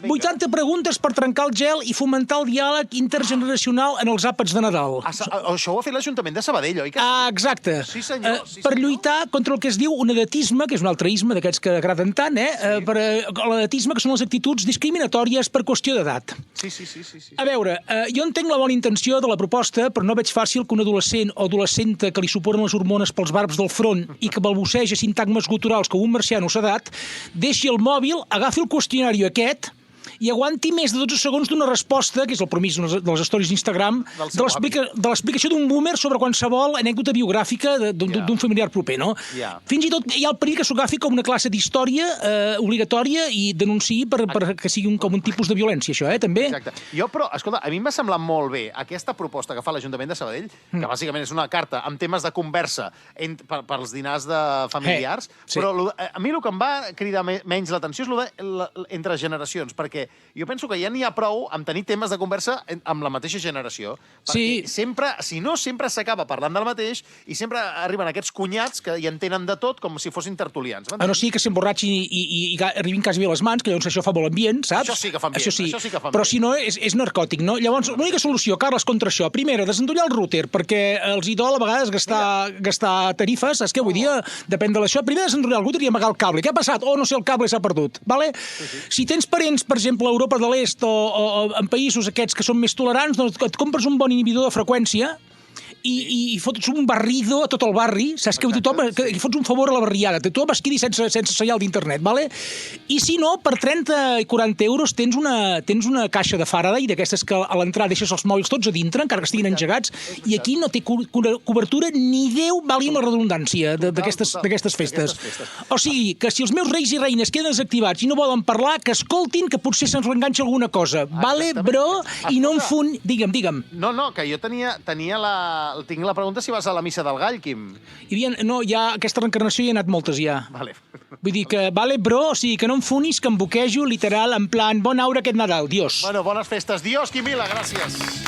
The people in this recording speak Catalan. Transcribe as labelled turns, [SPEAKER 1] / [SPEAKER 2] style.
[SPEAKER 1] 80 preguntes per trencar el gel i fomentar el diàleg intergeneracional en els àpats de Nadal.
[SPEAKER 2] Això ho ha fet l'Ajuntament de Sabadell, oi?
[SPEAKER 1] Exacte.
[SPEAKER 2] Sí, senyor.
[SPEAKER 1] Per lluitar contra el que es diu un edatisme, que és un altre isme d'aquests que agraden tant, l'edatisme, que són les actituds discriminatòries per qüestió d'edat.
[SPEAKER 2] Sí.
[SPEAKER 1] A veure, jo entenc la bona intenció de la proposta, però no veig fàcil que un adolescent o adolescenta que li suporen les hormones pels barbs del front i que balbuceja sintagmes guturals com un marciano sedat, deixi el mòbil, agafi el qüestionari aquest i aguanti més de 12 segons d'una resposta, que és el promís de les stories d'Instagram, de l'explicació d'un boomer sobre qualsevol anècdota biogràfica d'un familiar proper, no? Fins i tot hi ha el perill que s'ho agafi com una classe d'història obligatòria i denunciï que sigui com un tipus de violència, això, també.
[SPEAKER 2] Exacte. Jo, però, escolta, a mi m'ha semblat molt bé aquesta proposta que fa l'Ajuntament de Sabadell, que bàsicament és una carta amb temes de conversa pels dinars de familiars, però a mi el que em va cridar menys l'atenció és entre generacions, perquè jo penso que ja n'hi ha prou amb tenir temes de conversa amb la mateixa generació. Perquè sempre, si no, sempre s'acaba parlant del mateix i sempre arriben aquests cunyats que hi entenen de tot com si fossin tertulians.
[SPEAKER 1] A no sigui que s'emborratxin i arribin quasi bé a les mans, que llavors això fa molt ambient, saps?
[SPEAKER 2] Això sí que fa ambient. Això sí que fa ambient.
[SPEAKER 1] Però si no, és narcòtic, no? Llavors, l'única solució, Carles, contra això, primera, desendollar el router, perquè els idol a vegades gastar tarifes, saps què vull dir? Depèn de l'això. Primer, desendollar el router i amagar el cable. Què ha passat? Oh, no sé, el cable s'ha perdut. Si tens parents, per exemple, a Europa de l'Est o en països aquests que són més tolerants, doncs et compres un bon inhibidor de freqüència i fots un barrido a tot el barri, saps que li fots un favor a la barriada, tothom es quedi sense senyal d'internet, vale? I si no, per 30 i 40 euros tens una caixa de Faraday, d'aquestes que a l'entrada deixes els mòbils tots a dintre, encara que estiguin engegats, i aquí no té cobertura ni Déu, valgui la redundància d'aquestes festes. O sigui, que si els meus reis i reines queden desactivats i no volen parlar, que escoltin que potser se'ns reenganxa alguna cosa. Vale, bro? I no em Digue'm.
[SPEAKER 2] No, que jo tinc la pregunta si vas a la missa del gall, Quim.
[SPEAKER 1] No, ja aquesta reencarnació hi ha anat moltes, ja. Vull dir que, vale, bro, o sigui, que no em funis, que em boquejo, literal, en plan, bon aure aquest Nadal, dios.
[SPEAKER 2] Bueno, bones festes. Dios, Quim Vila, gràcies.